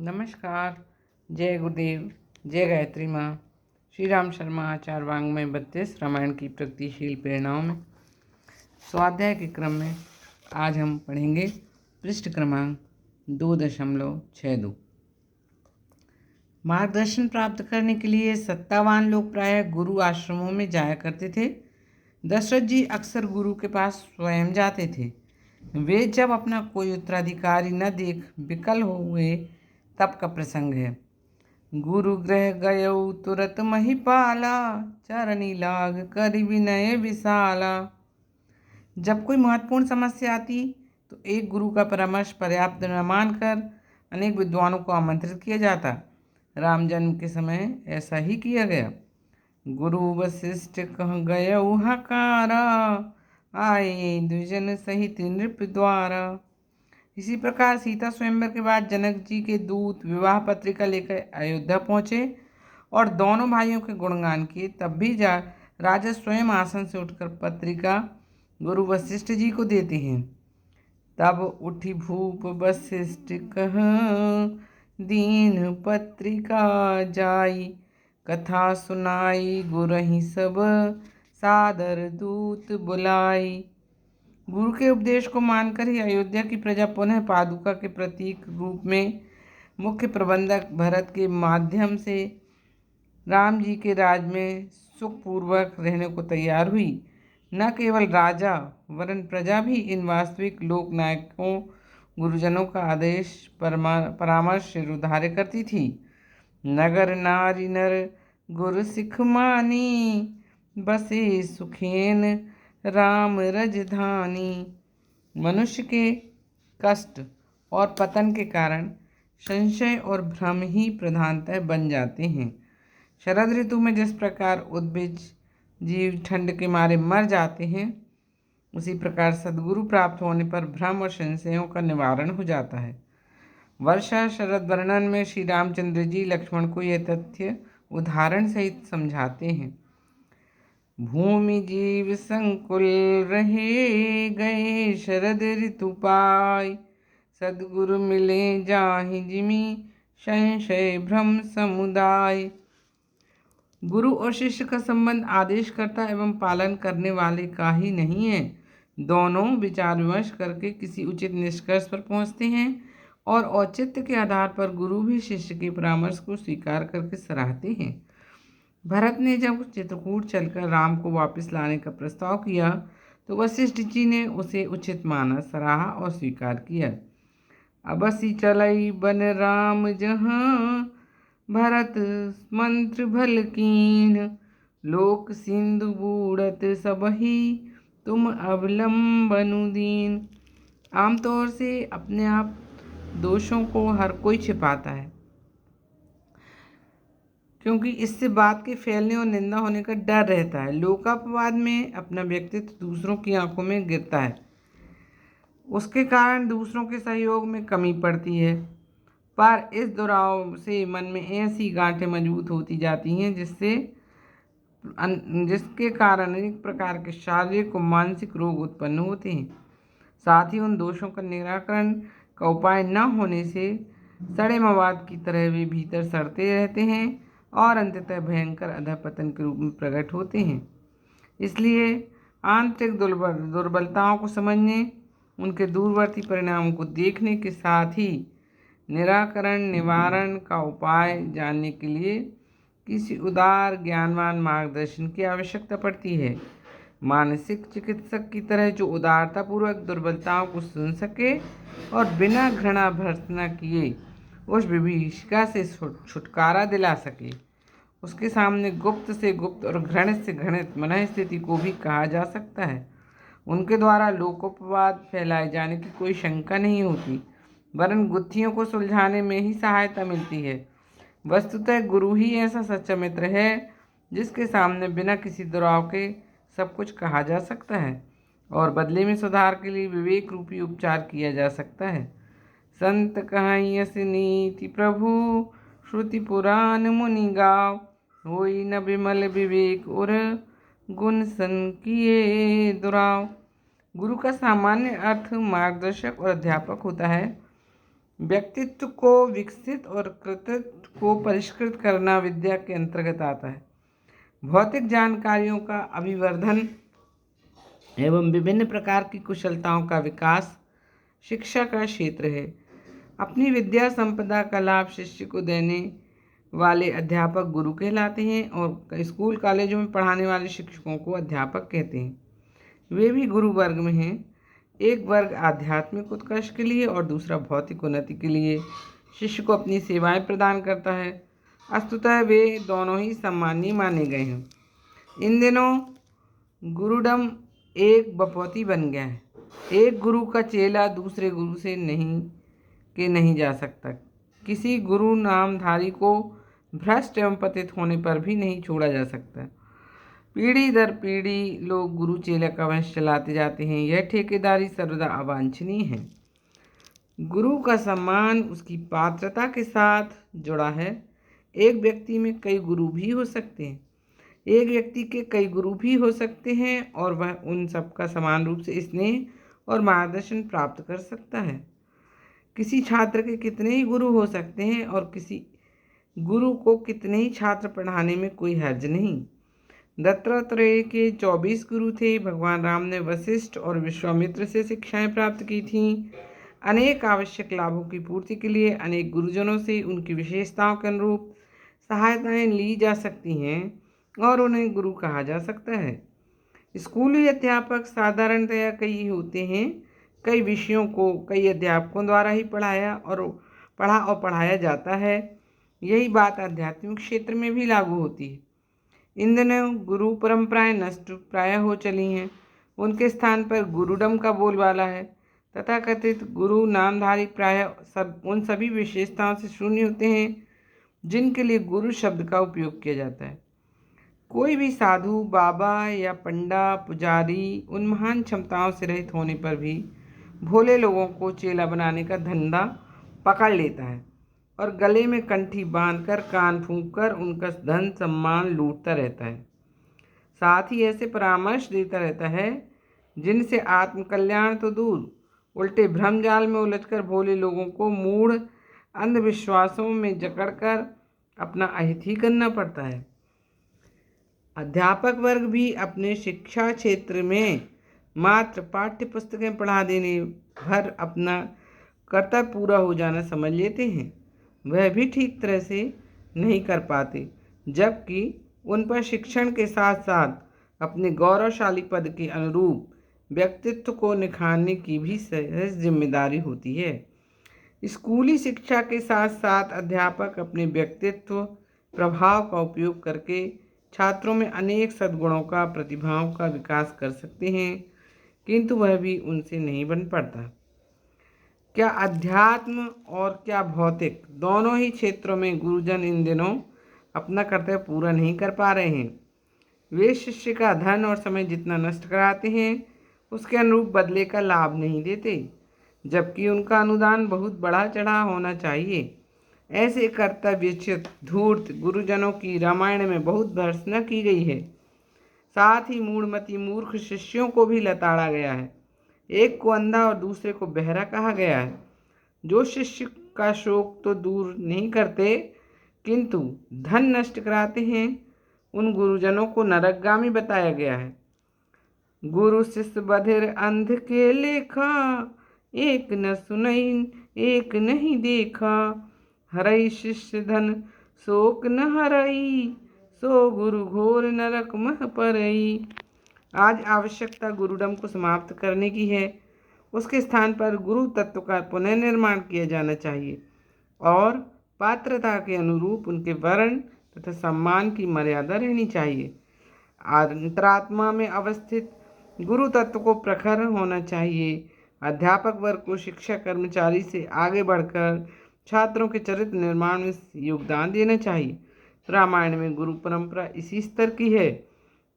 नमस्कार। जय गुरुदेव, जय गायत्री माँ। श्री राम शर्मा आचार्य वाङ्मय 32 रामायण की प्रगतिशील प्रेरणाओं में स्वाध्याय के क्रम में आज हम पढ़ेंगे पृष्ठ क्रमांक 2.62। मार्गदर्शन प्राप्त करने के लिए सत्तावान लोग प्रायः गुरु आश्रमों में जाया करते थे। दशरथ जी अक्सर गुरु के पास स्वयं जाते थे। वे जब अपना कोई उत्तराधिकारी न देख विकल हुए तब का प्रसंग है। गुरु गृह गयौ तुरत महिपाला, चरणी लाग कर विनय विशाला। जब कोई महत्वपूर्ण समस्या आती तो एक गुरु का परामर्श पर्याप्त न मानकर अनेक विद्वानों को आमंत्रित किया जाता। राम जन्म के समय ऐसा ही किया गया। गुरु वशिष्ठ कह गयौ हकारा, आए द्विजन सहित नृप द्वारा। इसी प्रकार सीता स्वयंवर के बाद जनक जी के दूत विवाह पत्रिका लेकर अयोध्या पहुँचे और दोनों भाइयों के गुणगान किए। तब भी राजा स्वयं आसन से उठकर पत्रिका गुरु वशिष्ठ जी को देते हैं। तब उठी भूप वशिष्ठ कह, दीन पत्रिका जाई। कथा सुनाई गुरहि सब, सादर दूत बुलाई। गुरु के उपदेश को मानकर ही अयोध्या की प्रजा पुनः पादुका के प्रतीक रूप में मुख्य प्रबंधक भरत के माध्यम से राम जी के राज में सुखपूर्वक रहने को तैयार हुई। न केवल राजा वरन प्रजा भी इन वास्तविक लोक नायकों गुरुजनों का आदेश परामर्श शिरोधार्य करती थी। नगर नारी नर गुरु सिख मानी, बसे सुखेन राम रजधानी। मनुष्य के कष्ट और पतन के कारण संशय और भ्रम ही प्रधानतः बन जाते हैं। शरद ऋतु में जिस प्रकार उद्भिज जीव ठंड के मारे मर जाते हैं, उसी प्रकार सद्गुरु प्राप्त होने पर भ्रम और संशयों का निवारण हो जाता है। वर्षा शरद वर्णन में श्री रामचंद्र जी लक्ष्मण को यह तथ्य उदाहरण सहित समझाते हैं। भूमि जीव संकुल रहे, गए शरद ऋतु पाय। सद्गुरु मिले जाहि जिमि, संशय भ्रम समुदाय। गुरु और शिष्य का संबंध आदेशकर्ता एवं पालन करने वाले का ही नहीं है। दोनों विचार विमर्श करके किसी उचित निष्कर्ष पर पहुंचते हैं और औचित्य के आधार पर गुरु भी शिष्य के परामर्श को स्वीकार करके सराहते हैं। भरत ने जब चित्रकूट चलकर राम को वापस लाने का प्रस्ताव किया तो वशिष्ठ जी ने उसे उचित माना, सराहा और स्वीकार किया। अबसी चलई बन राम जहाँ, भरत मंत्र भल कीन। लोक सिंधु बूढ़त सबही, तुम अवलंबनु दीन। आमतौर से अपने आप दोषों को हर कोई छिपाता है, क्योंकि इससे बात के फैलने और निंदा होने का डर रहता है। लोकापवाद में अपना व्यक्तित्व दूसरों की आंखों में गिरता है, उसके कारण दूसरों के सहयोग में कमी पड़ती है। पर इस दुराव से मन में ऐसी गांठें मजबूत होती जाती हैं जिसके कारण अनेक प्रकार के शारीरिक और मानसिक रोग उत्पन्न होते हैं। साथ ही उन दोषों का निराकरण का उपाय न होने से सड़े मवाद की तरह वे भीतर सड़ते रहते हैं और अंततः भयंकर अधःपतन के रूप में प्रकट होते हैं। इसलिए आंतरिक दुर्बलताओं को समझने, उनके दूरवर्ती परिणामों को देखने के साथ ही निराकरण निवारण का उपाय जानने के लिए किसी उदार ज्ञानवान मार्गदर्शन की आवश्यकता पड़ती है। मानसिक चिकित्सक की तरह जो उदारतापूर्वक दुर्बलताओं को सुन सके और बिना घृणा भर्त्सना किए उस विभीषिका से छुटकारा दिला सके। उसके सामने गुप्त से गुप्त और घृणित से घृणित मन स्थिति को भी कहा जा सकता है। उनके द्वारा लोकोपवाद फैलाए जाने की कोई शंका नहीं होती, वरन गुत्थियों को सुलझाने में ही सहायता मिलती है। वस्तुतः गुरु ही ऐसा सच्चा मित्र है जिसके सामने बिना किसी दुराव के सब कुछ कहा जा सकता है और बदले में सुधार के लिए विवेक रूपी उपचार किया जा सकता है। संत कहाई यस नीति प्रभु, श्रुति पुराण मुनि गाव। होई न विमल विवेक और, गुण सन किए दुराव। गुरु का सामान्य अर्थ मार्गदर्शक और अध्यापक होता है। व्यक्तित्व को विकसित और कृतित्व को परिष्कृत करना विद्या के अंतर्गत आता है। भौतिक जानकारियों का अभिवर्धन एवं विभिन्न प्रकार की कुशलताओं का विकास शिक्षा का क्षेत्र है। अपनी विद्या संपदा का लाभ शिष्य को देने वाले अध्यापक गुरु कहलाते हैं और स्कूल कॉलेजों में पढ़ाने वाले शिक्षकों को अध्यापक कहते हैं। वे भी गुरु वर्ग में हैं। एक वर्ग आध्यात्मिक उत्कर्ष के लिए और दूसरा भौतिक उन्नति के लिए शिष्य को अपनी सेवाएं प्रदान करता है। वस्तुतः वे दोनों ही सम्मानीय माने गए हैं। इन दिनों गुरुडम एक बपौती बन गया है। एक गुरु का चेला दूसरे गुरु से नहीं जा सकता। किसी गुरु नामधारी को भ्रष्ट एवं पतित होने पर भी नहीं छोड़ा जा सकता। पीढ़ी दर पीढ़ी लोग गुरु चेला का वंश चलाते जाते हैं। यह ठेकेदारी सर्वदा अवांछनीय है। गुरु का सम्मान उसकी पात्रता के साथ जुड़ा है। एक व्यक्ति में कई गुरु भी हो सकते हैं। एक व्यक्ति के कई गुरु भी हो सकते हैं और वह उन सबका समान रूप से स्नेह और मार्गदर्शन प्राप्त कर सकता है। किसी छात्र के कितने ही गुरु हो सकते हैं और किसी गुरु को कितने ही छात्र पढ़ाने में कोई हर्ज नहीं। दत्तात्रेय के 24 गुरु थे। भगवान राम ने वशिष्ठ और विश्वामित्र से शिक्षाएं प्राप्त की थीं। अनेक आवश्यक लाभों की पूर्ति के लिए अनेक गुरुजनों से उनकी विशेषताओं के अनुरूप सहायताएं ली जा सकती हैं और उन्हें गुरु कहा जा सकता है। स्कूली अध्यापक साधारणतया कई होते हैं। कई विषयों को कई अध्यापकों द्वारा ही पढ़ा और पढ़ाया जाता है। यही बात आध्यात्मिक क्षेत्र में भी लागू होती है। इन दिनों गुरु परंपराएं नष्ट प्राय हो चली हैं। उनके स्थान पर गुरुडम का बोलबाला है। तथाकथित गुरु नामधारी प्राय उन सभी विशेषताओं से शून्य होते हैं जिनके लिए गुरु शब्द का उपयोग किया जाता है। कोई भी साधु, बाबा या पंडा, पुजारी उन महान क्षमताओं से रहित होने पर भी भोले लोगों को चेला बनाने का धंधा पकड़ लेता है और गले में कंठी बांधकर कान फूंककर उनका धन सम्मान लूटता रहता है। साथ ही ऐसे परामर्श देता रहता है जिनसे आत्मकल्याण तो दूर उल्टे भ्रमजाल में उलझकर भोले लोगों को मूढ़ अंधविश्वासों में जकड़कर अपना अहित ही करना पड़ता है। अध्यापक वर्ग भी अपने शिक्षा क्षेत्र में मात्र पाठ्य पुस्तकें पढ़ा देने भर अपना कर्तव्य पूरा हो जाना समझ लेते हैं। वह भी ठीक तरह से नहीं कर पाते, जबकि उन पर शिक्षण के साथ साथ अपने गौरवशाली पद के अनुरूप व्यक्तित्व को निखारने की भी सहज जिम्मेदारी होती है। स्कूली शिक्षा के साथ साथ अध्यापक अपने व्यक्तित्व प्रभाव का उपयोग करके छात्रों में अनेक सद्गुणों का, प्रतिभाओं का विकास कर सकते हैं, किंतु वह भी उनसे नहीं बन पाता। क्या अध्यात्म और क्या भौतिक, दोनों ही क्षेत्रों में गुरुजन इन दिनों अपना कर्तव्य पूरा नहीं कर पा रहे हैं। वे शिष्य का धन और समय जितना नष्ट कराते हैं उसके अनुरूप बदले का लाभ नहीं देते, जबकि उनका अनुदान बहुत बढ़ा चढ़ा होना चाहिए। ऐसे कर्तव्यच्युत धूर्त गुरुजनों की रामायण में बहुत भर्त्सना की गई है। साथ ही मूढ़मती मूर्ख शिष्यों को भी लताड़ा गया है। एक को अंधा और दूसरे को बहरा कहा गया है। जो शिष्य का शोक तो दूर नहीं करते किंतु धन नष्ट कराते हैं, उन गुरुजनों को नरकगामी बताया गया है। गुरु शिष्य बधिर अंध के लेखा, एक न सुनई एक नहीं देखा। हरई शिष्य धन शोक न हरई, सो गुरु घोर नरक मह परई। आज आवश्यकता गुरुडम को समाप्त करने की है। उसके स्थान पर गुरु तत्व का पुनर्निर्माण किया जाना चाहिए और पात्रता के अनुरूप उनके वर्ण तथा सम्मान की मर्यादा रहनी चाहिए। अंतरात्मा में अवस्थित गुरु तत्व को प्रखर होना चाहिए। अध्यापक वर्ग को शिक्षा कर्मचारी से आगे बढ़कर छात्रों के चरित्र निर्माण में योगदान देना चाहिए। रामायण में गुरु परंपरा इसी स्तर की है।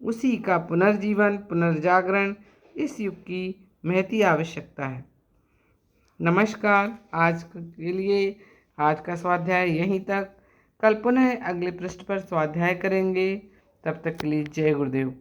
उसी का पुनर्जीवन, पुनर्जागरण इस युग की महती आवश्यकता है। नमस्कार। आज के लिए आज का स्वाध्याय यहीं तक। कल पुनः अगले पृष्ठ पर स्वाध्याय करेंगे। तब तक के लिए जय गुरुदेव।